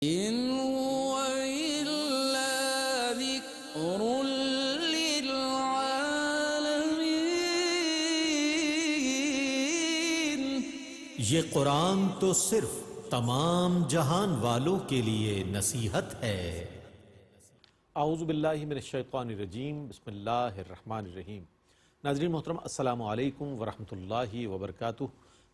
إن هو إلا ذكر للعالمين. یہ قرآن تو صرف تمام جہان والوں کے لیے نصیحت ہے۔ اعوذ باللہ من الشیطان الرجیم، بسم اللہ الرحمن الرحیم۔ ناظرین محترم، السلام علیکم ورحمۃ اللہ وبرکاتہ۔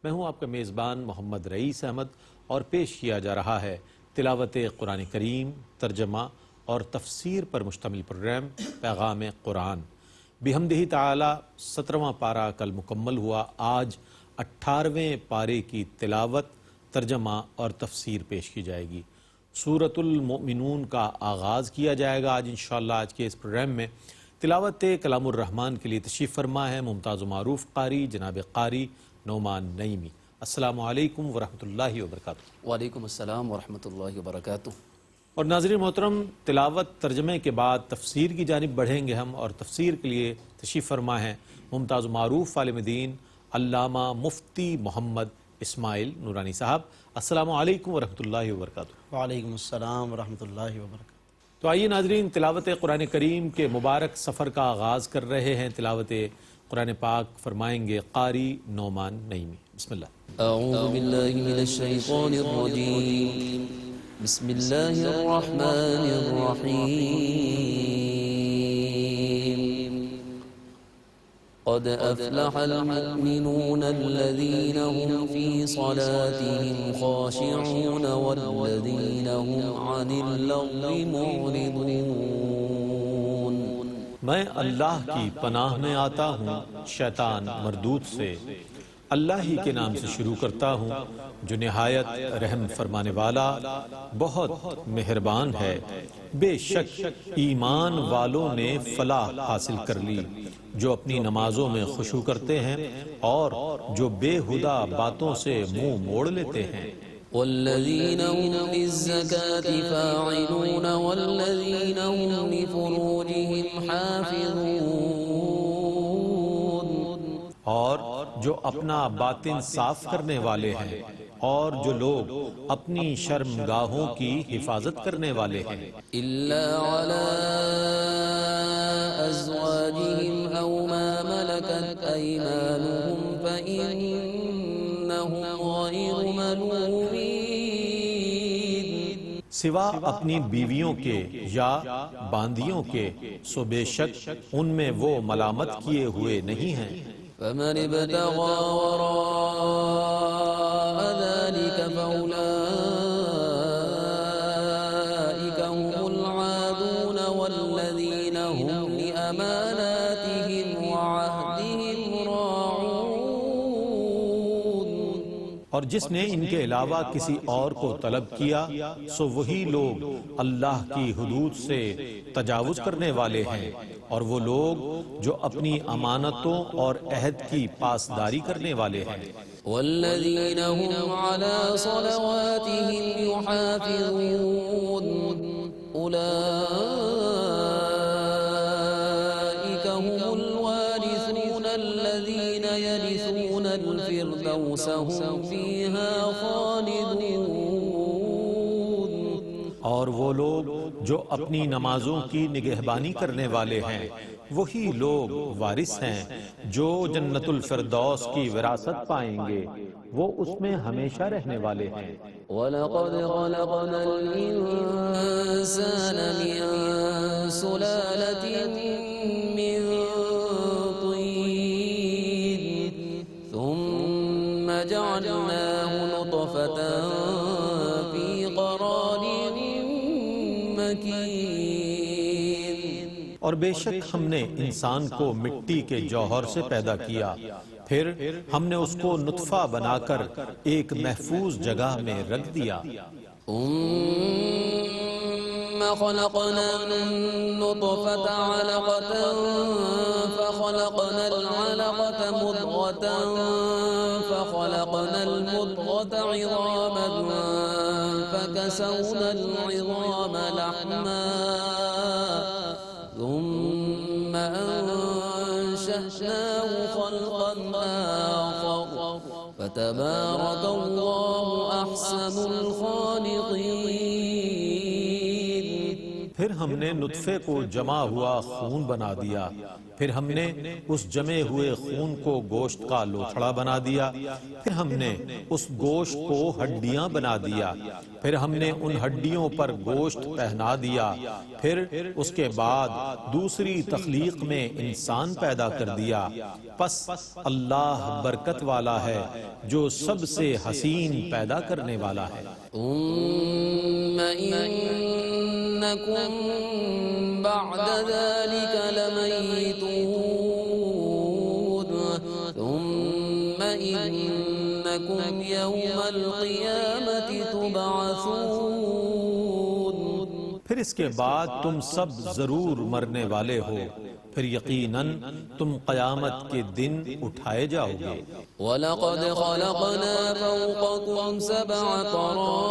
میں ہوں آپ کا میزبان محمد رئیس احمد، اور پیش کیا جا رہا ہے تلاوت قرآن کریم، ترجمہ اور تفسیر پر مشتمل پروگرام پیغام قرآن۔ بحمدہ تعالی 17واں پارہ کل مکمل ہوا۔ آج 18ویں پارے کی تلاوت، ترجمہ اور تفسیر پیش کی جائے گی۔ سورۃ المؤمنون کا آغاز کیا جائے گا آج انشاءاللہ۔ آج کے اس پروگرام میں تلاوت کلام الرحمن کے لیے تشریف فرما ہے ممتاز و معروف قاری جناب قاری نعمان نعیمی۔ السلام علیکم ورحمۃ اللہ وبرکاتہ۔ وعلیکم السلام ورحمۃ اللہ وبرکاتہ۔ اور ناظرین محترم، تلاوت ترجمے کے بعد تفسیر کی جانب بڑھیں گے ہم، اور تفسیر کے لیے تشریف فرما ہے ممتاز و معروف عالم دین علامہ مفتی محمد اسماعیل نورانی صاحب۔ السلام علیکم ورحمۃ اللہ وبرکاتہ۔ وعلیکم السلام ورحمۃ اللہ وبرکاتہ۔ تو آئیے ناظرین، تلاوت قرآن کریم کے مبارک سفر کا آغاز کر رہے ہیں۔ تلاوت قرآن پاک فرمائیں گے قاری نعمان نعیمی۔ بسم اللہ۔ اعوذ باللہ من الشیطان الرجیم، بسم اللہ الرحمن الرحیم۔ قد افلح المؤمنون الذين هم في صلاتهم خاشعون والذين هم عن اللغو معرضون۔ میں اللہ کی پناہ میں آتا ہوں شیطان مردود سے۔ اللہ ہی کے نام سے شروع کرتا ہوں جو نہایت رحم فرمانے والا بہت مہربان ہے۔ بے شک ایمان والوں نے فلاح حاصل کر لی جو اپنی نمازوں میں خشوع کرتے ہیں اور جو بے ہدہ باتوں سے منہ موڑ لیتے ہیں۔ والذین هم للزکاة فاعلون والذین هم لفروجهم حافظون۔ اور جو اپنا باطن صاف کرنے والے ہیں اور جو لوگ اپنی شرمگاہوں کی حفاظت کرنے والے ہیں۔ الا علی ازواجهم او ما ملکت ایمانهم فإنهم غیر ملومین۔ سوا اپنی بیویوں کے یا باندیوں کے، سو بے شک ان میں وہ ملامت کیے ہوئے نہیں ہیں۔ فمن ابتغى وراء ذلك فأولئك هم العادون والذين هم لأماناتهم وعهدهم راعون۔ اور جس نے ان کے علاوہ کسی اور کو طلب کیا سو وہی لوگ اللہ کی حدود سے تجاوز کرنے والے ہیں، اور وہ لوگ جو اپنی امانتوں اور عہد کی پاسداری کرنے والے ہیں۔ والذین هم على صلواتهم يحافظون أولئك هم الوارثون الذين يرثون الفردوس هم فيها خالدون۔ اور وہ لوگ جو اپنی نمازوں کی نگہبانی کرنے والے ہیں وہی لوگ وارث ہیں جو جنت الفردوس کی وراثت پائیں گے، وہ اس میں ہمیشہ رہنے والے ہیں۔ وَلَقَدْ خَلَقْنَا الْإِنسَانَ مِنْ سُلَالَةٍ مِّن طِينٍ ثُمَّ جَعَلْنَاهُ نُطْفَةً فِي قَرَارٍ مَّكِينٍ۔ اور بے شک ہم نے انسان کو مٹی کے جوہر سے پیدا کیا، پھر ہم نے اس کو نطفہ بنا کر ایک محفوظ جگہ میں رکھ دیا۔ ثم خلقنا النطفة علقة فخلقنا العلقة مضغة فخلقنا المضغة عظاما فكسونا العظام لحما ثم أنشأناه خلقا آخر فتبارك الله أحسن الخالقين. پھر ہم نے نطفے کو جمع ہوا خون بنا دیا، پھر ہم نے اس جمے ہوئے خون کو گوشت کا لوتھڑا بنا دیا، پھر ہم نے اس گوشت کو ہڈیاں بنا دیا، پھر ہم نے ان ہڈیوں پر گوشت پہنا دیا، پھر اس کے بعد دوسری تخلیق میں انسان پیدا کر دیا۔ پس اللہ برکت والا ہے جو سب سے حسین پیدا کرنے والا ہے۔ ثم إنكم بعد ذلك لميتون ثم إنكم يوم القيامة تبعثون۔ پھر اس کے بعد تم سب ضرور مرنے والے ہو، پھر یقیناً تم قیامت کے دن اٹھائے جاؤ گے۔ وَلَقَدْ خَلَقْنَا فَوْقَكُمْ سَبْعَ طَرَائِقَ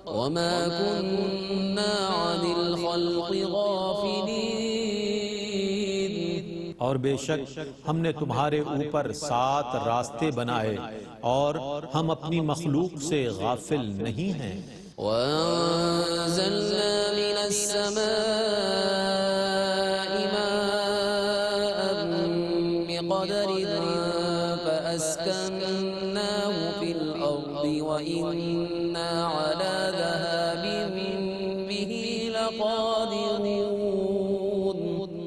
وَمَا كُنَّا عَنِ الْخَلْقِ غَافِلِينَ۔ اور بے شک ہم نے تمہارے اوپر 7 راستے بنائے اور ہم اپنی مخلوق سے غافل نہیں ہیں۔ وَأَنزَلْنَا مِنَ السَّمَاءِ مَاءً بِقَدَرٍ فَأَسْكَنَّاهُ فِي الْأَرْضِ وَإِنَّا عَلَى ذَهَابٍ بِهِ لَقَادِرُونَ۔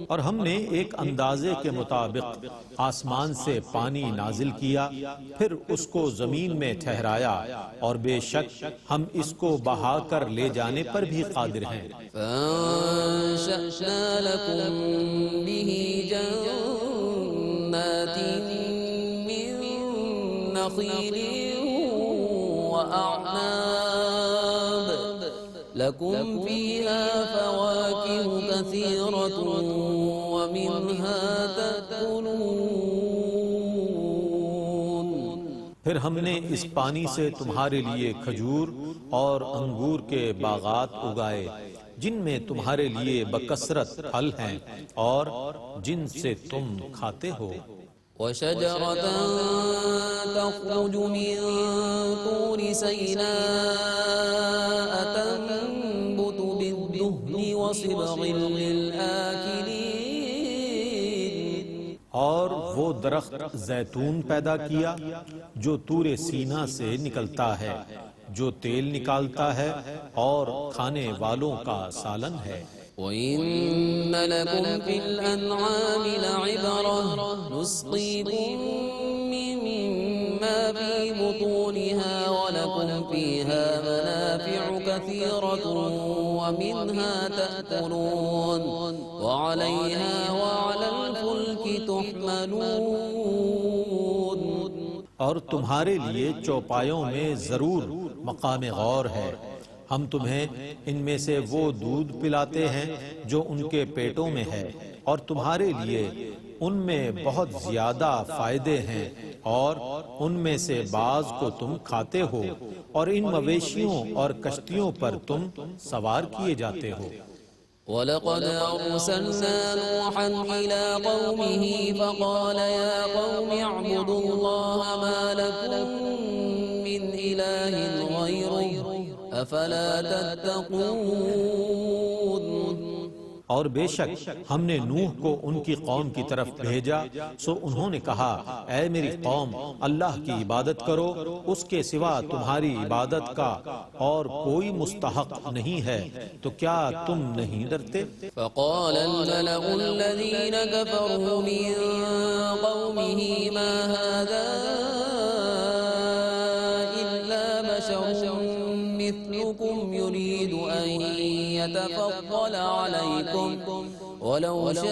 اور ہم نے ایک اندازے کے مطابق آسمان سے پانی نازل کیا، پھر اس کو زمین میں ٹھہرایا، اور بے شک ہم اس کو بہا کر لے جانے پر بھی قادر ہیں۔ فَأَنشَأْنَا لَكُم بِهِ جَنَّاتٍ مِّن نَخِيلٍ وَأَعْنَابٍ لَكُمْ فِيهَا فَوَاكِهُ كَثِيرَةٌ وَمِنْهَا تَأْكُلُونَ۔ پھر ہم نے اس پانی سے تمہارے لیے کھجور اور انگور کے باغات اگائے، جن میں تمہارے لیے بکثرت پھل ہیں اور جن سے تم کھاتے ہو۔ وَشَجَرَةً تَخْرُجُ مِن طُورِ سَيْنَاءَ تَنبُتُ بِالدُّهْنِ وَصِبْغٍ لِّلْآكِلِينَ۔ اور وہ درخت زیتون پیدا کیا جو طور سینا سے نکلتا ہے، جو تیل نکالتا ہے اور کھانے والوں کا سالن ہے۔ وَإِنَّ لَكُمْ فِي الْأَنْعَامِ لَعِبْرَةً نُسْقِيكُم مِّمَّا فِي بُطُونِهَا وَلَكُمْ فِيهَا مَنَافِعُ كَثِيرَةٌ وَمِنْهَا تَأْكُلُونَ وَعَلَيْهَا وَعَلَى الْفُلْكِ تُحْمَلُونَ۔ اور تمہارے لیے چوپایوں میں ضرور مقام غور ہے، ہم تمہیں ان میں سے وہ دودھ پلاتے ہیں جو ان کے پیٹوں میں ہے، اور تمہارے لیے ان میں بہت زیادہ فائدے ہیں، اور ان میں سے بعض کو تم کھاتے ہو، اور ان مویشیوں اور کشتیوں پر تم سوار کیے جاتے ہو۔ وَلَقَدْ أَرْسَلْنَا نُوحًا إِلَىٰ قَوْمِهِ فَقَالَ يَا قَوْمِ اعْبُدُوا اللَّهَ مَا لَكُم مِّنْ إِلَٰهٍ غَيْرُهُ أَفَلَا تَتَّقُونَ۔ اور بے شک ہم نے نوح کو ان کی قوم کی طرف بھیجا، سو انہوں نے کہا، اے میری قوم، اللہ کی عبادت کرو، اس کے سوا تمہاری عبادت کا اور کوئی مستحق نہیں ہے، تو کیا تم نہیں ڈرتے؟ فقال الملأ الذين كفروا من قومه ما هذا إلا بشر مثلكم يريد أن يتفضل عليكم ولو شاء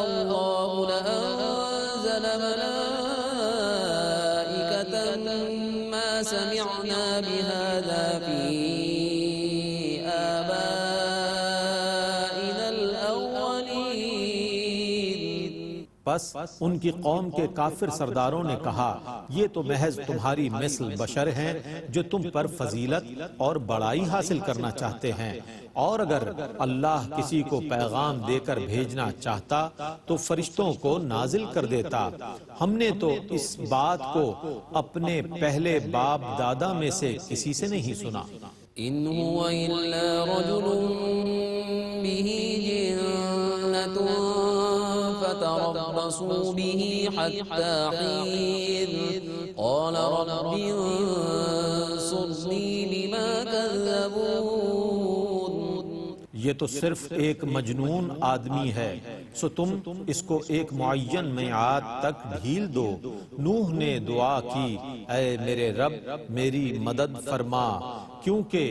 الله لأنزل ملائكة ما سمعنا بهذا في پس ان کی قوم کے کافر سرداروں نے کہا یہ تو محض تمہاری مثل بشر ہیں جو تم پر فضیلت اور بڑائی حاصل کرنا چاہتے ہیں، اور اگر اللہ کسی کو پیغام دے کر بھیجنا چاہتا تو فرشتوں کو نازل کر دیتا۔ ہم نے تو اس بات کو اپنے پہلے باپ دادا میں سے کسی سے نہیں سنا۔ إن هو إلا رجل به جنة فتربصوا به حتى حين قال رب انصرني بما كذبون۔ یہ تو صرف ایک مجنون آدمی ہے، سو تم اس کو ایک معین میعاد تک ڈھیل دو۔ نوح نے دعا کی اے میرے رب میری مدد فرما کیونکہ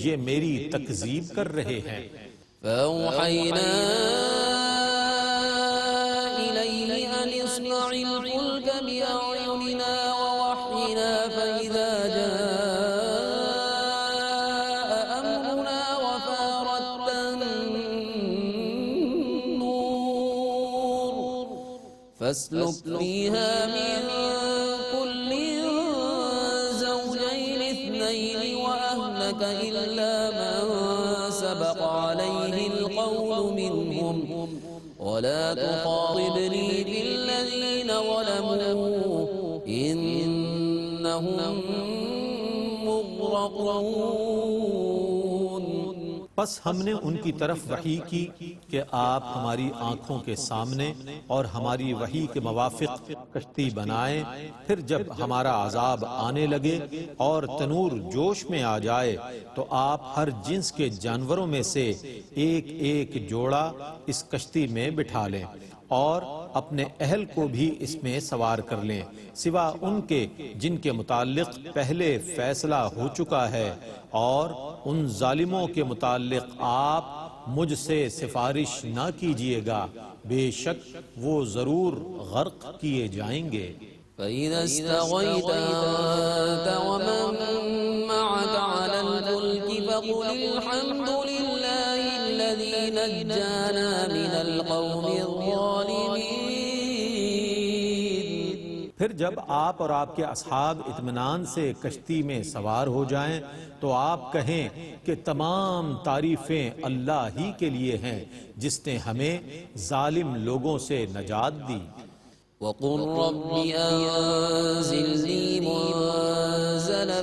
یہ میری تکذیب کر رہے ہیں۔ فأوحينا إليه أن اصنع الفلك بأعيننا ووحينا فإذا جاء أمرنا وفارت النور فاسلك فيها من كل زوجين اثنين وأهلك إلا من سبق عليه القول منهم ولا تخاطبني في الذين ظلموا إنهم مغرقون۔ پس ہم نے ان کی طرف وحی کی کہ آپ ہماری آنکھوں کے سامنے اور ہماری وحی کے موافق کشتی بنائیں، پھر جب ہمارا عذاب آنے لگے اور تنور جوش میں آ جائے تو آپ ہر جنس کے جانوروں میں سے ایک ایک جوڑا اس کشتی میں بٹھا لیں اور اپنے اہل کو بھی اس میں سوار کر لیں، سوا ان کے جن کے متعلق پہلے فیصلہ ہو چکا ہے، اور ان ظالموں کے متعلق آپ مجھ سے سفارش نہ کیجیے گا، بے شک وہ ضرور غرق کیے جائیں گے۔ فإذا استويت أنت ومن معك على الفلك فقل الحمد لله الذي نجانا من القوم الظالمين۔ پھر جب آپ اور آپ کے اصحاب اطمینان سے کشتی میں سوار ہو جائیں تو آپ کہیں کہ تمام تعریفیں اللہ ہی کے لیے ہیں جس نے ہمیں ظالم لوگوں سے نجات دی۔ وقل رب أنزلني منزلا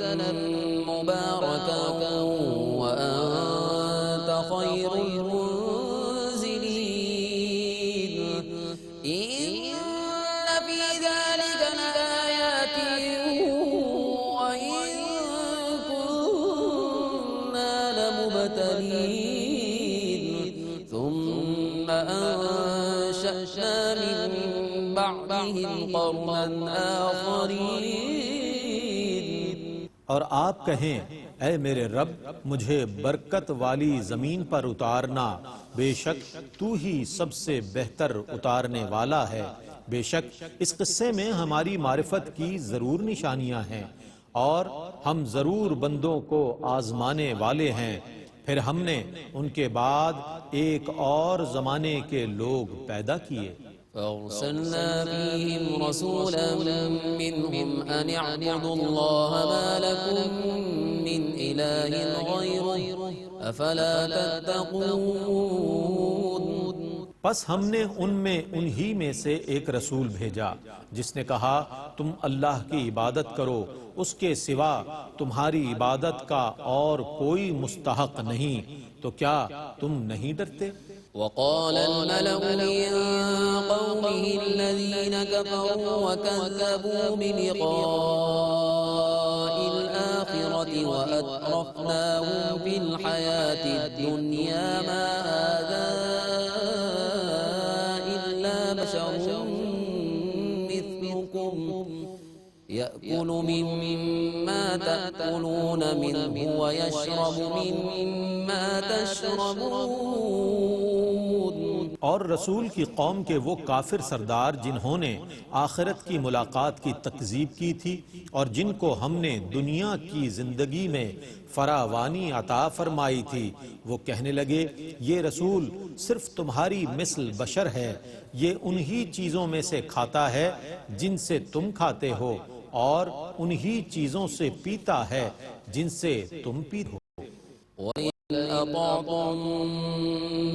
مباركا وأنت خير المنزلين إن في ذلك لآيات وإن كنا لمبتلين ثم أنشأنا من بعدهم قرنا آخرين۔ اور آپ کہیں اے میرے رب مجھے برکت والی زمین پر اتارنا، بے شک تو ہی سب سے بہتر اتارنے والا ہے۔ بے شک اس قصے میں ہماری معرفت کی ضرور نشانیاں ہیں اور ہم ضرور بندوں کو آزمانے والے ہیں۔ پھر ہم نے ان کے بعد ایک اور زمانے کے لوگ پیدا کیے۔ فأرسلنا فيهم رسولا منهم أن اعبدوا الله ما لكم من إله غيره أفلا تتقون۔ پس ہم نے ان میں انہی میں سے ایک رسول بھیجا جس نے کہا تم اللہ کی عبادت کرو، اس کے سوا تمہاری عبادت کا اور کوئی مستحق نہیں، تو کیا تم نہیں ڈرتے؟ وقال الملأ من قومه الذين كفروا وكذبوا بلقاء الآخرة وأترفناهم في الحياة الدنيا ما هذا إلا بشر مثلكم يأكل مما تأكلون منه ويشرب مما تشربون۔ اور رسول کی قوم کے وہ کافر سردار جنہوں نے آخرت کی ملاقات کی تکذیب کی تھی اور جن کو ہم نے دنیا کی زندگی میں فراوانی عطا فرمائی تھی، وہ کہنے لگے یہ رسول صرف تمہاری مثل بشر ہے، یہ انہی چیزوں میں سے کھاتا ہے جن سے تم کھاتے ہو اور انہی چیزوں سے پیتا ہے جن سے تم پیتے ہو۔ وَإِنْ أَطَعْتُمْ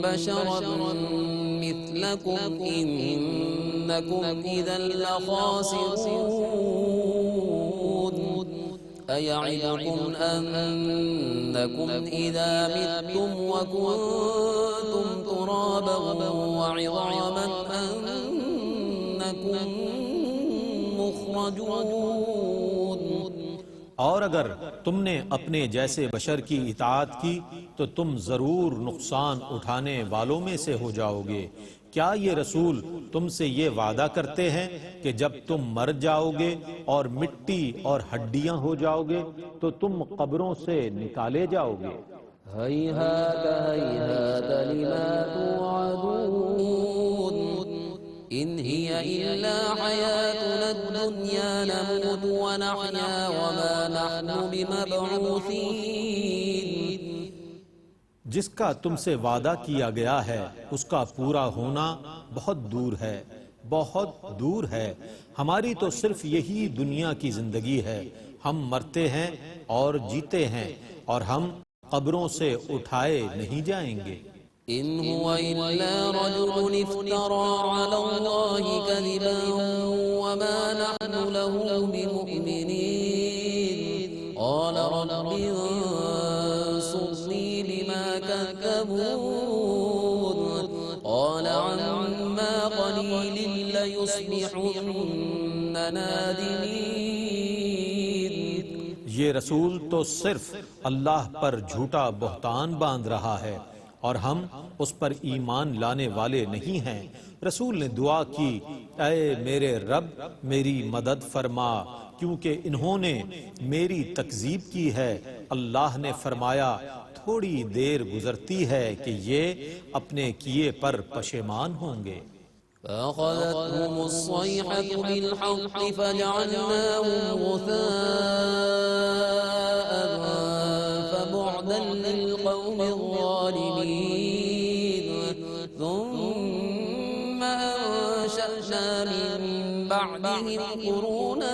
بَشَرًا مِثْلَكُمْ إِنَّكُمْ إِذًا لَخَاسِرُونَ أَيَعِدُكُمْ أَنَّكُمْ إِذَا مِتُّمْ وَكُنْتُمْ تُرَابًا وَعِظَامًا أَنَّكُمْ مُخْرَجُونَ۔ اور اگر تم نے اپنے جیسے بشر کی اطاعت کی تو تم ضرور نقصان اٹھانے والوں میں سے ہو جاؤ گے۔ کیا یہ رسول تم سے یہ وعدہ کرتے ہیں کہ جب تم مر جاؤ گے اور مٹی اور ہڈیاں ہو جاؤ گے تو تم قبروں سے نکالے جاؤ گے؟ هيهات هيهات لما توعدون إن هي إلا حياتنا الدنيا نموت ونحيا وما نحن بمبعوثين۔ جس کا تم سے وعدہ کیا گیا ہے اس کا پورا ہونا بہت دور ہے، بہت دور ہے۔ ہماری تو صرف یہی دنیا کی زندگی ہے، ہم مرتے ہیں اور جیتے ہیں اور ہم قبروں سے اٹھائے نہیں جائیں گے۔ إن هو إلا رجل افترى على الله كذبا وما نحن له بمؤمنين قال رب انصرني بما كذبون قال عما قليل ليصبحن نادمين۔ یہ رسول تو صرف اللہ پر جھوٹا بہتان باندھ رہا ہے اور ہم اس پر ایمان لانے والے نہیں ہیں۔ رسول نے دعا کی، اے میرے رب میری مدد فرما کیونکہ انہوں نے میری تکذیب کی ہے۔ اللہ نے فرمایا تھوڑی دیر گزرتی ہے کہ یہ اپنے کیے پر پشیمان ہوں گے۔ فأخذتهم الصيحة بالحق فجعلناهم غثاء فبعدا للقوم الظالمين ثم أنشأنا من بعدهم قرونا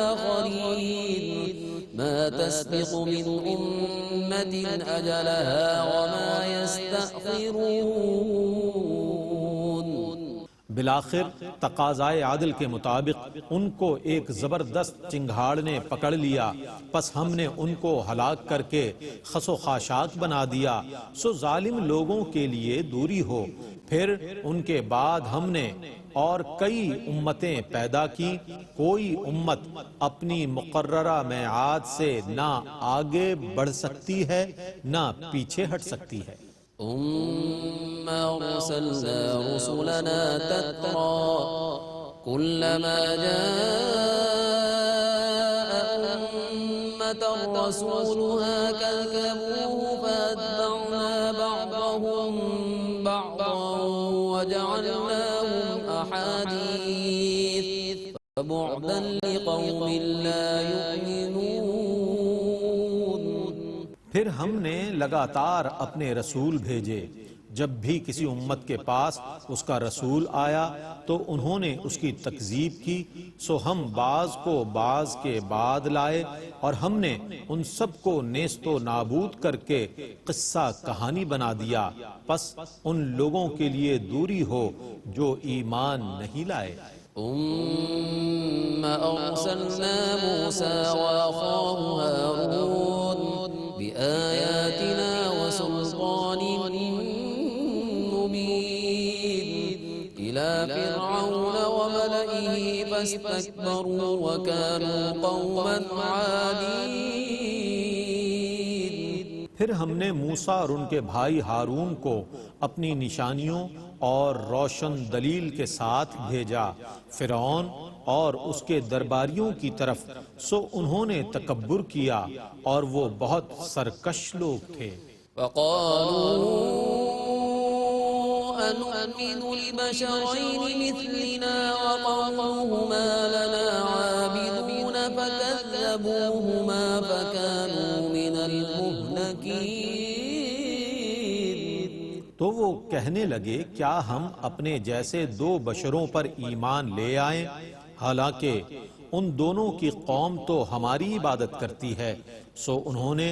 آخرين ما تسبق من أمة أجلها وما يستأخرون۔ بالآخر تقاضائے عدل کے مطابق ان کو ایک زبردست چنگھاڑ نے پکڑ لیا، پس ہم نے ان کو ہلاک کر کے خس و خاشاک بنا دیا، سو ظالم لوگوں کے لیے دوری ہو۔ پھر ان کے بعد ہم نے اور کئی امتیں پیدا کی، کوئی امت اپنی مقررہ میعاد سے نہ آگے بڑھ سکتی ہے نہ پیچھے ہٹ سکتی ہے۔ ثم أرسلنا رسلنا تترى كلما جاء أمة رسولها كذبوه فأتبعنا بعضهم بعضا وجعلناهم أحاديث فبعدا لقوم لا يؤمنون۔ پھر ہم نے لگاتار اپنے رسول بھیجے، جب بھی کسی امت کے پاس اس کا رسول آیا تو انہوں نے اس کی تکذیب کی، سو ہم بعض کو بعض کے بعد لائے اور ہم نے ان سب کو نیست و نابود کر کے قصہ کہانی بنا دیا، پس ان لوگوں کے لیے دوری ہو جو ایمان نہیں لائے۔ ثم أرسلنا موسى وأخاه هارون بآياتنا وسلطان مبين إلى فرعون وملئه فاستكبروا وكانوا قوما عالين۔ پھر ہم نے موسیٰ اور ان کے بھائی ہارون کو اپنی نشانیوں اور روشن دلیل کے ساتھ بھیجا فرعون اور اس کے درباریوں کی طرف، سو انہوں نے تکبر کیا اور وہ بہت سرکش لوگ تھے۔ فقالوا أنؤمن لبشرين مثلنا وقومهما لنا عابدون فكذبوهما فكانوا من المهلكين. تو وہ کہنے لگے کیا ہم اپنے جیسے دو بشروں پر ایمان لے آئیں، حالانکہ ان دونوں کی قوم تو ہماری عبادت کرتی ہے، سو انہوں نے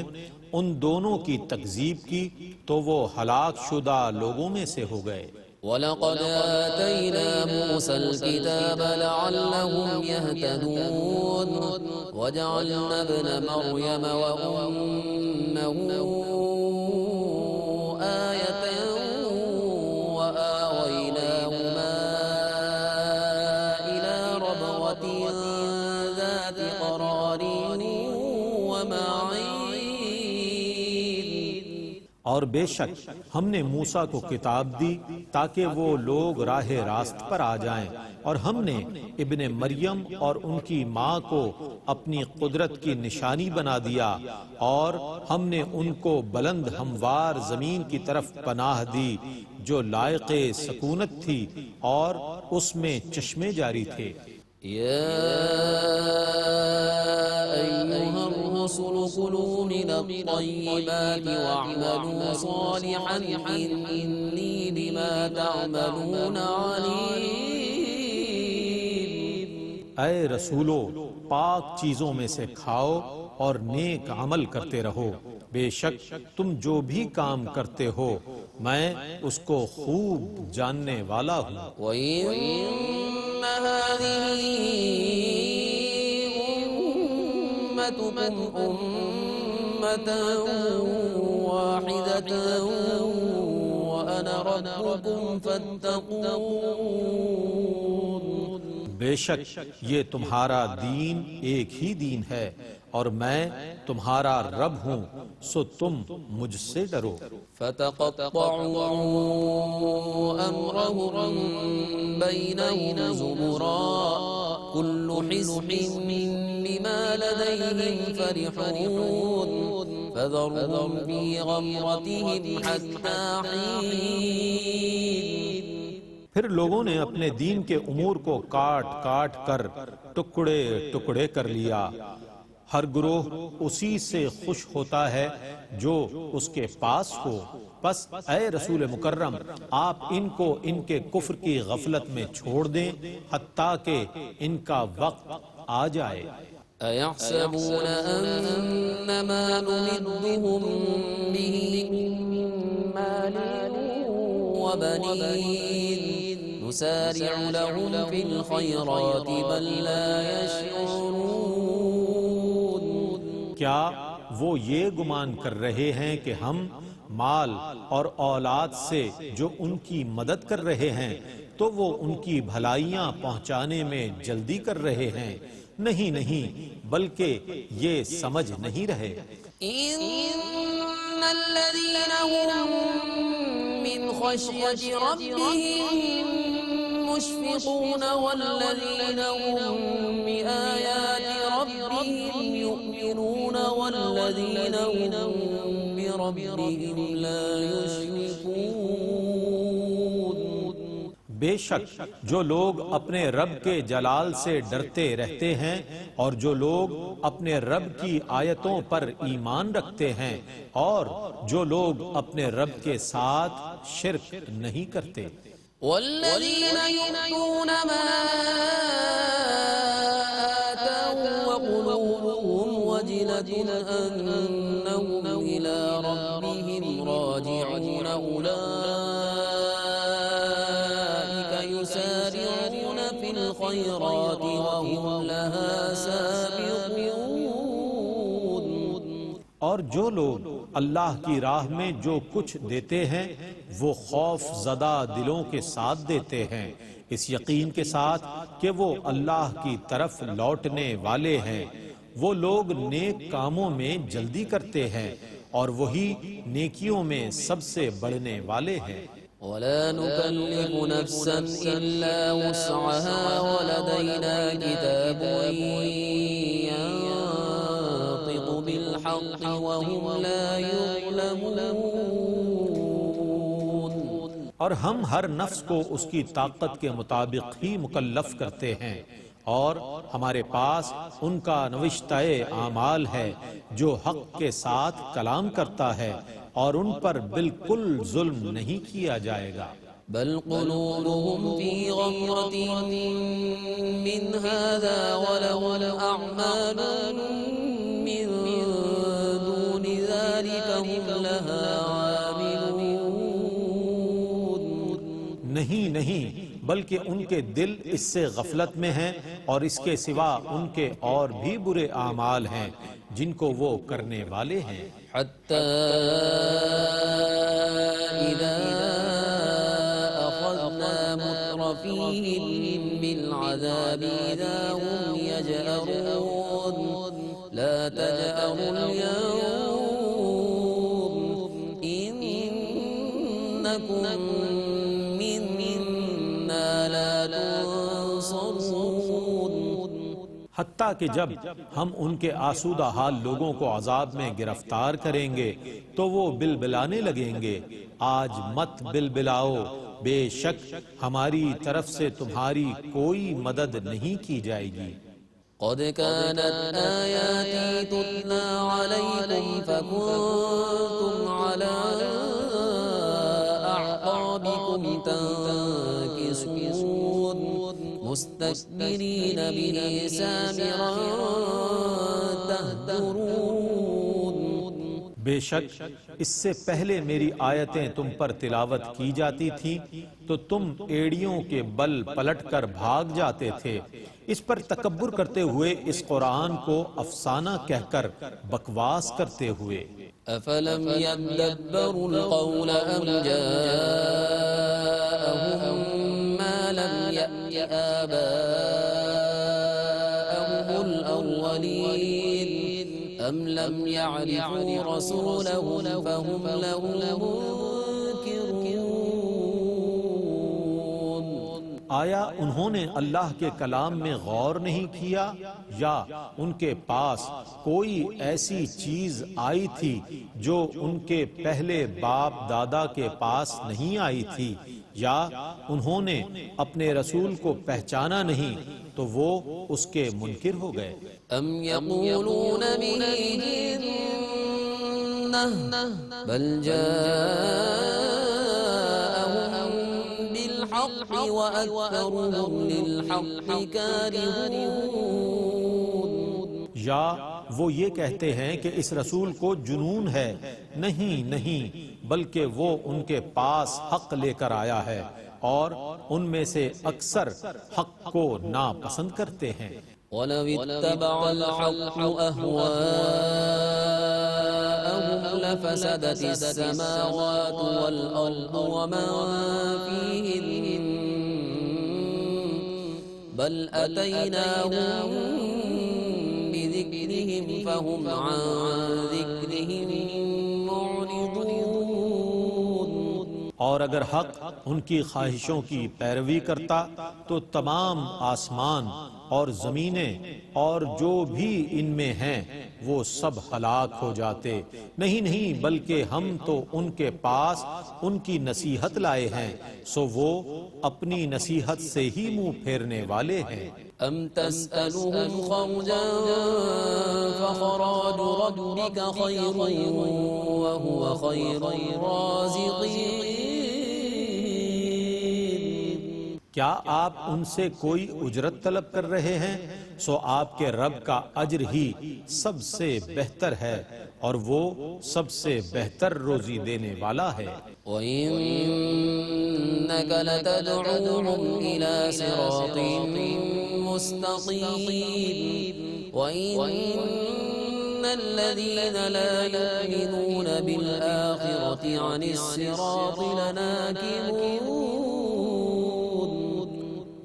ان دونوں کی تکذیب کی تو وہ ہلاک شدہ لوگوں میں سے ہو گئے. وَلَقَدْ آتَيْنَا مُوسَى الْكِتَابَ لَعَلَّهُمْ يَهْتَدُونَ وَجَعَلْنَا ابْنَ مَرْيَمَ وَأُمَّهُ آيَةً وَآوَيْنَاهُمَا إِلَى رَبْوَةٍ ذَاتِ قَرَارٍ وَمَعِينٍ. اور بے شک ہم نے موسیٰ کو کتاب دی تاکہ وہ لوگ راہ راست پر آ جائیں، اور ہم نے ابن مریم اور ان کی ماں کو اپنی قدرت کی نشانی بنا دیا، اور ہم نے ان کو بلند ہموار زمین کی طرف پناہ دی جو لائق سکونت تھی اور اس میں چشمے جاری تھے. يا أيها الرسل كلوا من الطيبات واعملوا صالحا إني بما تعملون عليم. اے رسولو، پاک چیزوں میں سے کھاؤ اور نیک عمل کرتے رہو، بے شک تم جو بھی کام کرتے ہو میں اس کو خوب جاننے والا ہوں. وَإِنَّ هَذِهِ أُمَّتُكُمْ أُمَّةً وَاحِدَةً وَأَنَا رَبُّكُمْ فَاتَّقُونِ. بے شک یہ تمہارا دین ایک ہی دین ہے اور میں تمہارا رب ہوں، سو تم مجھ سے ڈرو. فَتَقَطَّعُوا أَمْرَهُمْ بَيْنَهُمْ زُبُرًا كُلُّ حِزْبٍ بِمَا لَدَيْهِمْ فَرِحُونَ فَذَرْهُمْ فِي غَمْرَتِهِمْ حَتَّى حِينٍ. پھر لوگوں نے اپنے دین کے امور کو کاٹ کاٹ کر ٹکڑے ٹکڑے کر لیا. ہر گروہ اسی سے خوش ہوتا ہے جو اس کے پاس ہو. بس اے رسول مکرم، آپ ان کو ان کے کفر کی غفلت میں چھوڑ دیں حتیٰ کہ ان کا وقت آ جائے. أَيَحْسَبُونَ أَنَّمَا نُمِدُّهُم بِهِ مِن مَّالٍ وَبَنِينَ نُسَارِعُ لَهُمْ فِي الْخَيْرَاتِ بَل لَّا يَشْعُرُونَ. کیا وہ یہ گمان کر رہے ہیں کہ ہم مال اور اولاد سے جو ان کی مدد کر رہے ہیں تو وہ ان کی بھلائیاں پہنچانے میں جلدی کر رہے ہیں؟ نہیں نہیں، بلکہ یہ سمجھ نہیں رہے. إِنَّ الَّذِينَ هُم مِّنْ خَشْيَةِ رَبِّهِم مُّشْفِقُونَ وَالَّذِينَ هُم بِآيَاتِ رَبِّهِمْ يُؤْمِنُونَ وَالَّذِينَ هُم بِرَبِّهِمْ لَا يُشْرِكُونَ. بے شک جو لوگ اپنے رب کے جلال سے ڈرتے رہتے ہیں اور جو لوگ اپنے رب کی آیتوں پر ایمان رکھتے ہیں اور جو لوگ اپنے رب کے ساتھ شرک نہیں کرتے. والذين يؤتون ما آتوا وقلوبهم وجلة أنهم إلى ربهم راجعون أولئك يسارعون في الخيرات وهم لها سابقون. اور جو لوگ اللہ کی راہ میں جو کچھ دیتے ہیں وہ خوف زدہ دلوں کے ساتھ دیتے ہیں، اس یقین کے ساتھ کہ وہ اللہ کی طرف لوٹنے والے ہیں. وہ لوگ نیک کاموں میں جلدی کرتے ہیں اور وہی نیکیوں میں سب سے بڑھنے والے ہیں. ولا نكلف نفسا إلا وسعها ولدينا كتاب ينطق بالحق وهم لا يظلمون. اور ہم ہر نفس کو اس کی طاقت کے مطابق ہی مکلف کرتے ہیں، اور ہمارے پاس ان کا نوشتہ اعمال ہے جو حق کے ساتھ کلام کرتا ہے، اور ان پر بالکل ظلم نہیں کیا جائے گا۔ بل قلوبهم في غمرة من هذا ولهم أعمال من دون ذلك هم لها عاملون۔ نہیں بلکہ ان کے دل اس سے غفلت میں ہیں، اور اس کے سوا ان کے اور بھی برے اعمال ہیں جن کو وہ کرنے والے ہیں۔ حتى إذا أخذنا مترفيهم بالعذاب إذا هم يجأرون لا تجأروا اليوم إنكم منا لا تنصرون۔ حتیٰ کہ جب ہم ان کے آسودہ حال لوگوں کو عذاب میں گرفتار کریں گے تو وہ بلبلانے لگیں گے، آج مت بلبلاؤ، بے شک ہماری طرف سے تمہاری کوئی مدد نہیں کی جائے گی۔ قد كانت آياتي تتلى عليكم فكنتم على أعقابكم تنكصون مستكبرين به سامرا تهجرون۔ بے شک اس سے پہلے میری آیتیں تم پر تلاوت کی جاتی تھیں تو تم ایڑیوں کے بل پلٹ کر بھاگ جاتے تھے، اس پر تکبر کرتے ہوئے، اس قرآن کو افسانہ کہہ کر بکواس کرتے ہوئے۔ أفلم يدبروا القول أم جاءهم ما لم يأت آباءهم الأولين أم لم يعرفوا رسولهم فهم له منكرون۔ آیا انہوں نے اللہ کے کلام میں غور نہیں کیا، یا ان کے پاس کوئی ایسی چیز آئی تھی جو ان کے پہلے باپ دادا کے پاس نہیں آئی تھی، یا انہوں نے اپنے رسول کو پہچانا نہیں تو وہ اس کے منکر ہو گئے۔ ام یقولون به جنہ بل جاءهم بالحق وأكثرهم للحق كارهون۔ یا وہ یہ کہتے ہیں کہ اس رسول کو جنون ہے، نہیں بلکہ وہ ان کے پاس حق لے کر آیا ہے، اور ان میں سے اکثر حق کو ناپسند کرتے ہیں۔ وَلَوِ اتَّبَعَ الْحَقُّ أَهْوَاءَهُمْ لَفَسَدَتِ السَّمَاوَاتُ وَالْأَرْضُ وَمَن فِيهِنَّ بَلْ أَتَيْنَاهُم بِذِكْرِهِمْ فَهُمْ عَن ذِكْرِهِمْ مُعْرِضُونَ۔ اور اگر حق ان کی خواہشوں کی پیروی کرتا تو تمام آسمان اور زمینیں اور جو بھی ان میں ہیں وہ سب ہلاک ہو جاتے، نہیں بلکہ ہم تو ان کے پاس ان کی نصیحت لائے ہیں، سو وہ اپنی نصیحت سے ہی منہ پھیرنے والے ہیں۔ ام تسألهم خرجا فخراج ربك خير وهو خير الرازقين۔ کیا آپ ان سے کوئی اجرت طلب کر رہے ہیں؟ سو آپ کے رب کا اجر ہی سب سے بہتر ہے، اور وہ سب سے بہتر روزی دینے والا ہے۔ وَإِنَّكَ لَتَدْعُوهُمْ إِلَى صِرَاطٍ مُسْتَقِيمٍ وَإِنَّ الَّذِينَ لَا يُؤْمِنُونَ بِالْآخِرَةِ عَنِ الصِّرَاطِ لَنَاكِبُونَ۔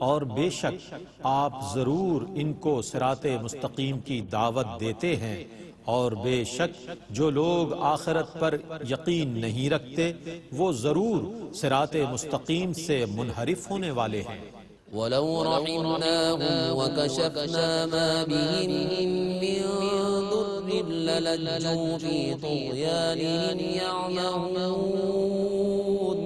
اور بے شک آپ ضرور ان کو صراط مستقیم کی دعوت دیتے ہیں، اور بے شک جو لوگ آخرت پر یقین نہیں رکھتے وہ ضرور صراط مستقیم سے منحرف ہونے والے ہیں۔ وَلَوْ رَحِمْنَاهُمْ وَكَشَفْنَا مَا بِهِمْ مِنْ ضُرٍّ لَلَجُّوا فِي طُغْيَانِهِمْ يَعْمَهُونَ۔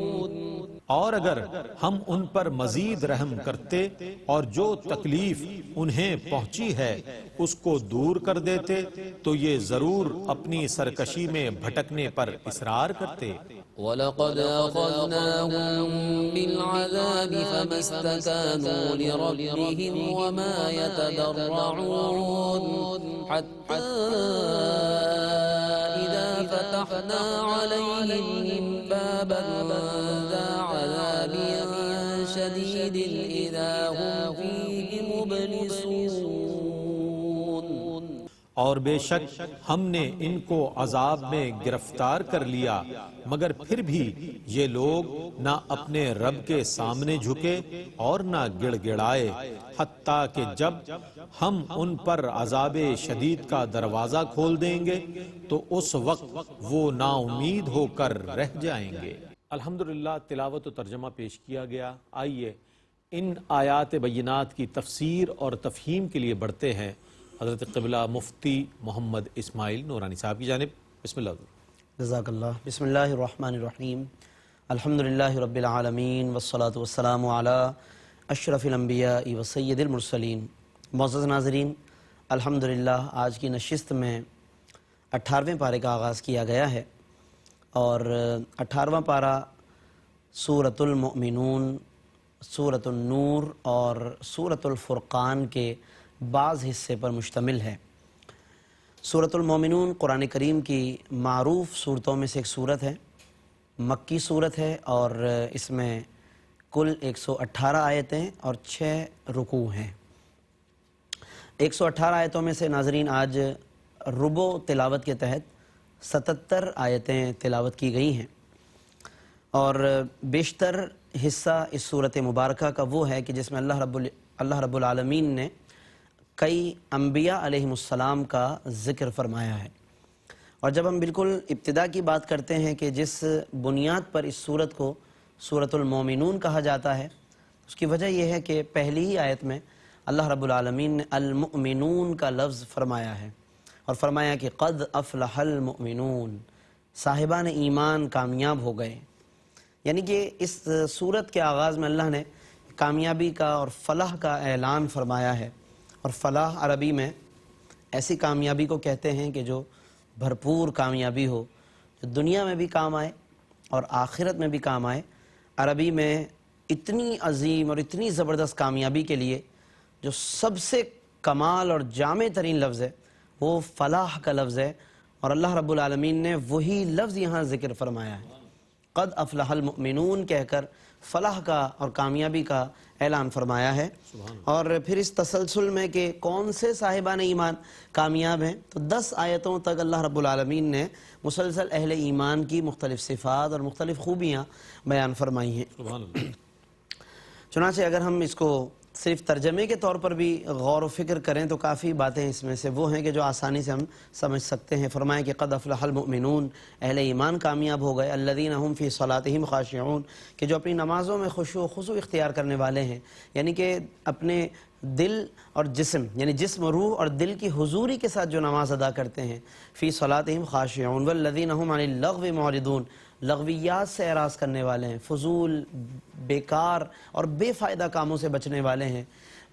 اور اگر ہم ان پر مزید رحم کرتے اور جو تکلیف انہیں پہنچی ہے اس کو دور کر دیتے تو یہ ضرور اپنی سرکشی میں بھٹکنے پر اصرار کرتے۔ وَلَقَدْ أَخَذْنَاهُمْ بِالْعَذَابِ فَمَا اسْتَكَانُوا لِرَبِّهِمْ وَمَا يَتَضَرَّعُونَ حَتَّى إِذَا فَتَحْنَا عَلَيْهِمْ بَابًا ذَا عَذَابٍ شَدِيدٍ إِذَا هُمْ فِيهِ مُبْلِسُونَ۔ اور بے شک ہم نے ان کو عذاب میں گرفتار کر لیا مگر پھر بھی یہ لوگ نہ اپنے رب کے سامنے جھکے اور نہ گڑ گڑائے، حتیٰ کہ جب ہم ان پر عذاب شدید کا دروازہ کھول دیں گے تو اس وقت وہ نا امید ہو کر رہ جائیں گے۔ الحمدللہ تلاوت و ترجمہ پیش کیا گیا۔ آئیے ان آیات بینات کی تفسیر اور تفہیم کے لیے بڑھتے ہیں حضرت قبلہ مفتی محمد اسماعیل نورانی صاحب کی جانب۔ بسم اللہ۔ جزاک اللہ۔ بسم اللہ الرحمن الرحیم، الحمدللہ رب العالمین والصلاة والسلام علی اشرف الانبیاء وسید المرسلین۔ معزز ناظرین، الحمدللہ آج کی نشست میں 18ویں پارے کا آغاز کیا گیا ہے، اور 18واں پارہ سورۃ المؤمنون، سورۃ النور اور سورۃ الفرقان کے بعض حصے پر مشتمل ہے۔ سورۃ المؤمنون قرآن کریم کی معروف صورتوں میں سے ایک صورت ہے، مکی صورت ہے، اور اس میں کل 118 آیتیں اور 6 رکوع ہیں۔ 118 آیتوں میں سے ناظرین آج ربع تلاوت کے تحت 77 آیتیں تلاوت کی گئی ہیں، اور بیشتر حصہ اس صورت مبارکہ کا وہ ہے کہ جس میں اللہ رب العالمین نے کئی انبیاء علیہم السلام کا ذکر فرمایا ہے۔ اور جب ہم بالکل ابتدا کی بات کرتے ہیں کہ جس بنیاد پر اس صورت کو سورۃ المؤمنون کہا جاتا ہے، اس کی وجہ یہ ہے کہ پہلی ہی آیت میں اللہ رب العالمین نے المؤمنون کا لفظ فرمایا ہے، اور فرمایا کہ قد افلح المؤمنون، صاحبان ایمان کامیاب ہو گئے۔ یعنی کہ اس صورت کے آغاز میں اللہ نے کامیابی کا اور فلاح کا اعلان فرمایا ہے، اور فلاح عربی میں ایسی کامیابی کو کہتے ہیں کہ جو بھرپور کامیابی ہو، جو دنیا میں بھی کام آئے اور آخرت میں بھی کام آئے۔ عربی میں اتنی عظیم اور اتنی زبردست کامیابی کے لیے جو سب سے کمال اور جامع ترین لفظ ہے وہ فلاح کا لفظ ہے، اور اللہ رب العالمین نے وہی لفظ یہاں ذکر فرمایا ہے، قد افلح المؤمنون کہہ کر فلاح کا اور کامیابی کا اعلان فرمایا ہے۔ اور پھر اس تسلسل میں کہ کون سے صاحبان ایمان کامیاب ہیں، تو 10 آیتوں تک اللہ رب العالمین نے مسلسل اہل ایمان کی مختلف صفات اور مختلف خوبیاں بیان فرمائی ہیں۔ چنانچہ اگر ہم اس کو صرف ترجمے کے طور پر بھی غور و فکر کریں تو کافی باتیں اس میں سے وہ ہیں کہ جو آسانی سے ہم سمجھ سکتے ہیں۔ فرمایا کہ قد افلح المؤمنون، اہل ایمان کامیاب ہو گئے، الذین هم فی صلاتہم خاشعون، کہ جو اپنی نمازوں میں خشوع و خضوع اختیار کرنے والے ہیں، یعنی کہ اپنے دل اور جسم، یعنی جسم، روح اور دل کی حضوری کے ساتھ جو نماز ادا کرتے ہیں، فی صلاتہم خاشعون، والذین هم عن اللغو معرضون، لغویات سے اعراض کرنے والے ہیں، فضول، بیکار اور بے فائدہ کاموں سے بچنے والے ہیں،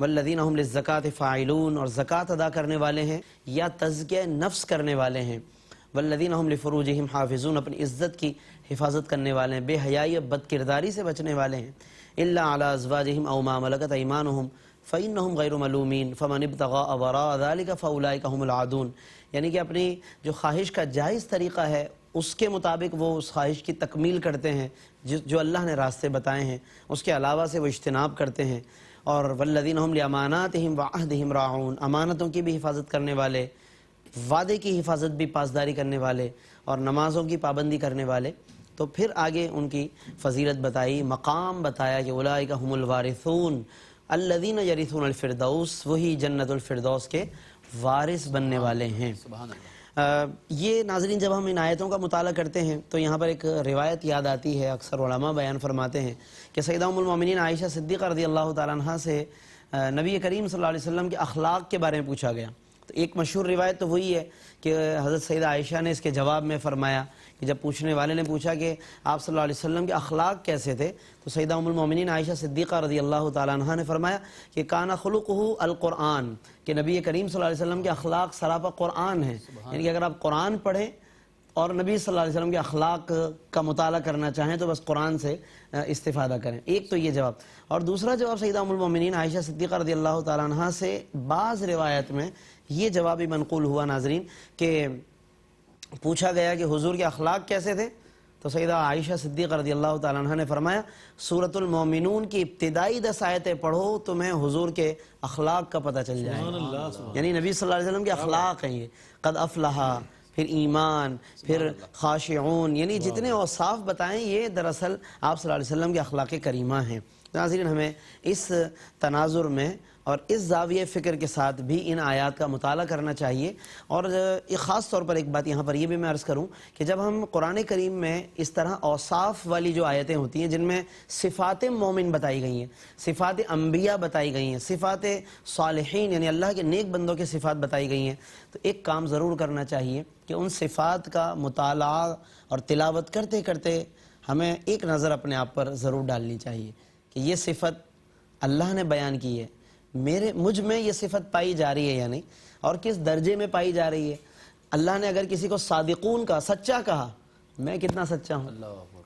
والذین هم للزکاۃ فاعلون، اور زکوٰۃ ادا کرنے والے ہیں یا تزکیہ نفس کرنے والے ہیں، والذین هم لفروجہم حافظون، اپنی عزت کی حفاظت کرنے والے ہیں، بے حیائی اور بد کرداری سے بچنے والے ہیں، الا علی ازواجہم او ما ملکت ایمانہم فإنہم غیر ملومین فمن ابتغاء وراء ذلک فاولئک هم العادون، یعنی کہ اپنی جو خواہش کا جائز طریقہ ہے اس کے مطابق وہ اس خواہش کی تکمیل کرتے ہیں جو اللہ نے راستے بتائے ہیں، اس کے علاوہ سے وہ اجتناب کرتے ہیں، اور والذین هم لاماناتہم وعہدہم راعون، امانتوں کی بھی حفاظت کرنے والے، وعدے کی حفاظت بھی پاسداری کرنے والے، اور نمازوں کی پابندی کرنے والے۔ تو پھر آگے ان کی فضیلت بتائی، مقام بتایا کہ اولئک هم الوارثون الذین یرثون الفردوس، وہی جنت الفردوس کے وارث بننے والے ہیں۔ یہ ناظرین جب ہم ان آیتوں کا مطالعہ کرتے ہیں تو یہاں پر ایک روایت یاد آتی ہے، اکثر علماء بیان فرماتے ہیں کہ سیدہ ام المومنین عائشہ صدیقہ رضی اللہ تعالیٰ عنہ سے نبی کریم صلی اللہ علیہ وسلم کے اخلاق کے بارے میں پوچھا گیا، تو تو ایک مشہور روایت تو وہی ہے کہ حضرت سیدہ عائشہ نے اس کے جواب میں فرمایا کہ جب پوچھنے والے نے پوچھا کہ آپ صلی اللہ علیہ وسلم کے اخلاق کیسے تھے، تو سیدہ ام المومنین عائشہ صدیقہ رضی اللہ تعالیٰ عنہ نے فرمایا کہ کانا خلقہ القرآن، کہ نبی کریم صلی اللہ علیہ وسلم کے اخلاق سراپا قرآن ہیں، یعنی کہ اگر آپ قرآن پڑھیں اور نبی صلی اللہ علیہ وسلم کے اخلاق کا مطالعہ کرنا چاہیں تو بس قرآن سے استفادہ کریں۔ ایک تو یہ جواب، اور دوسرا جواب سیدہ ام المومنین عائشہ صدیقہ رضی اللہ تعالیٰ عنہ سے بعض روایت میں یہ جواب بھی منقول ہوا ناظرین کہ پوچھا گیا کہ حضور کے اخلاق کیسے تھے، تو سیدہ عائشہ صدیقہ رضی اللہ تعالیٰ عنہ نے فرمایا سورۃ المومنون کی ابتدائی 10 آیتیں پڑھو تمہیں حضور کے اخلاق کا پتہ چل جائے گا۔ یعنی نبی صلی اللہ علیہ وسلم کے اخلاق ہیں یہ، قد افلح، پھر ایمان، پھر خاشعون، یعنی جتنے اوصاف بتائیں یہ دراصل آپ صلی اللہ علیہ وسلم کے اخلاق کریمہ ہیں۔ ناظرین ہمیں اس تناظر میں اور اس زاویہ فکر کے ساتھ بھی ان آیات کا مطالعہ کرنا چاہیے۔ اور ایک خاص طور پر ایک بات یہاں پر یہ بھی میں عرض کروں کہ جب ہم قرآن کریم میں اس طرح اوصاف والی جو آیتیں ہوتی ہیں جن میں صفات مومن بتائی گئی ہیں، صفات انبیاء بتائی گئی ہیں، صفات صالحین یعنی اللہ کے نیک بندوں کی صفات بتائی گئی ہیں، تو ایک کام ضرور کرنا چاہیے کہ ان صفات کا مطالعہ اور تلاوت کرتے کرتے ہمیں ایک نظر اپنے آپ پر ضرور ڈالنی چاہیے کہ یہ صفت اللہ نے بیان کی ہے، مجھ میں یہ صفت پائی جا رہی ہے یا نہیں، اور کس درجے میں پائی جا رہی ہے۔ اللہ نے اگر کسی کو صادقون کہا، سچا کہا، میں کتنا سچا ہوں۔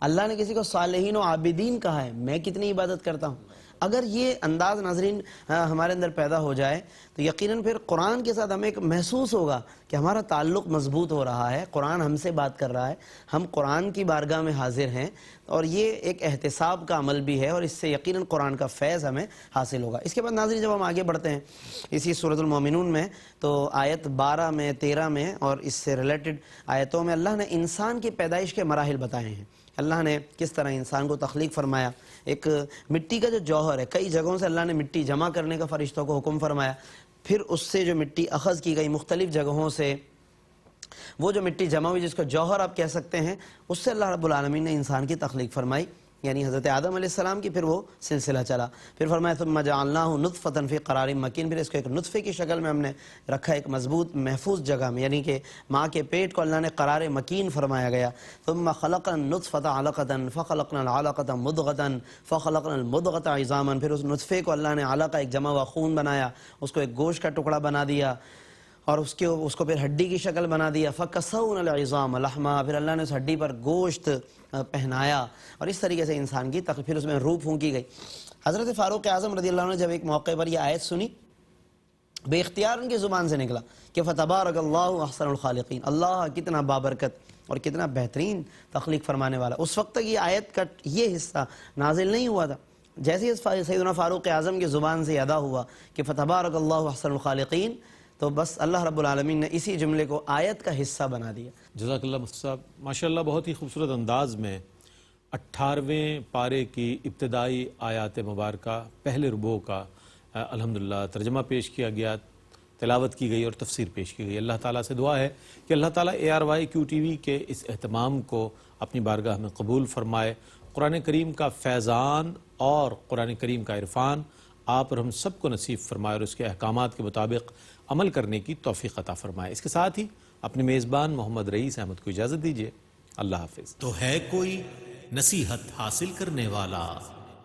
اللہ نے کسی کو صالحین و عابدین کہا ہے، میں کتنی عبادت کرتا ہوں۔ اگر یہ انداز ناظرین ہمارے اندر پیدا ہو جائے تو یقیناً پھر قرآن کے ساتھ ہمیں ایک محسوس ہوگا کہ ہمارا تعلق مضبوط ہو رہا ہے، قرآن ہم سے بات کر رہا ہے، ہم قرآن کی بارگاہ میں حاضر ہیں، اور یہ ایک احتساب کا عمل بھی ہے، اور اس سے یقیناً قرآن کا فیض ہمیں حاصل ہوگا۔ اس کے بعد ناظرین جب ہم آگے بڑھتے ہیں اسی سورۃ المومنون میں تو آیت 12 میں 13 میں اور اس سے ریلیٹڈ آیتوں میں اللہ نے انسان کی پیدائش کے مراحل بتائے ہیں۔ اللہ نے کس طرح انسان کو تخلیق فرمایا، ایک مٹی کا جو جوہر ہے، کئی جگہوں سے اللہ نے مٹی جمع کرنے کا فرشتوں کو حکم فرمایا، پھر اس سے جو مٹی اخذ کی گئی مختلف جگہوں سے، وہ جو مٹی جمع ہوئی جس کو جوہر آپ کہہ سکتے ہیں، اس سے اللہ رب العالمین نے انسان کی تخلیق فرمائی، یعنی حضرت آدم علیہ السلام کی، پھر وہ سلسلہ چلا، پھر فرمایا ثم جعلناہ نطفۃ فی قرار مکین، پھر اس کو ایک نطفے کی شکل میں ہم نے رکھا ایک مضبوط محفوظ جگہ میں، یعنی کہ ماں کے پیٹ کو اللہ نے قرار مکین فرمایا گیا۔ ثم خلقنا النطفۃ علقۃ فخلقنا العلقۃ مضغۃ فخلقنا المضغۃ عظاما، پھر اس نطفے کو اللہ نے علقہ ایک جمع ہوا خون بنایا، اس کو ایک گوشت کا ٹکڑا بنا دیا، اور اس کو پھر ہڈی کی شکل بنا دیا، فَكَسَوْنَا الْعِظَامَ لَحْمًا، پھر اللہ نے اس ہڈی پر گوشت پہنایا، اور اس طریقے سے انسان کی پھر اس میں روح پھونکی گئی۔ حضرت فاروق اعظم رضی اللہ عنہ نے جب ایک موقع پر یہ آیت سنی، بے اختیار ان کی زبان سے نکلا کہ فَتَبَارَكَ اللَّهُ أَحْسَنُ الْخَالِقِينَ، اللہ کتنا بابرکت اور کتنا بہترین تخلیق فرمانے والا۔ اس وقت تک یہ آیت کا یہ حصہ نازل نہیں ہوا تھا، جیسے سیدنا فاروق اعظم کی زبان سے ادا ہوا کہ فَتَبَارَكَ اللَّهُ أَحْسَنُ الْخَالِقِينَ، تو بس اللہ رب العالمین نے اسی جملے کو آیت کا حصہ بنا دیا۔ جزاک اللہ مفتی صاحب، ماشاءاللہ بہت ہی خوبصورت انداز میں 18ویں پارے کی ابتدائی آیات مبارکہ پہلے ربوع کا الحمدللہ ترجمہ پیش کیا گیا، تلاوت کی گئی اور تفسیر پیش کی گئی۔ اللہ تعالیٰ سے دعا ہے کہ اللہ تعالیٰ ARYQTV کے اس اہتمام کو اپنی بارگاہ میں قبول فرمائے، قرآن کریم کا فیضان اور قرآن کریم کا عرفان آپ اور ہم سب کو نصیب فرمائے، اور اس کے احکامات کے مطابق عمل کرنے کی توفیق عطا فرمائے۔ اس کے ساتھ ہی اپنے میزبان محمد رئیس احمد کو اجازت دیجیے، اللہ حافظ۔ تو ہے کوئی نصیحت حاصل کرنے والا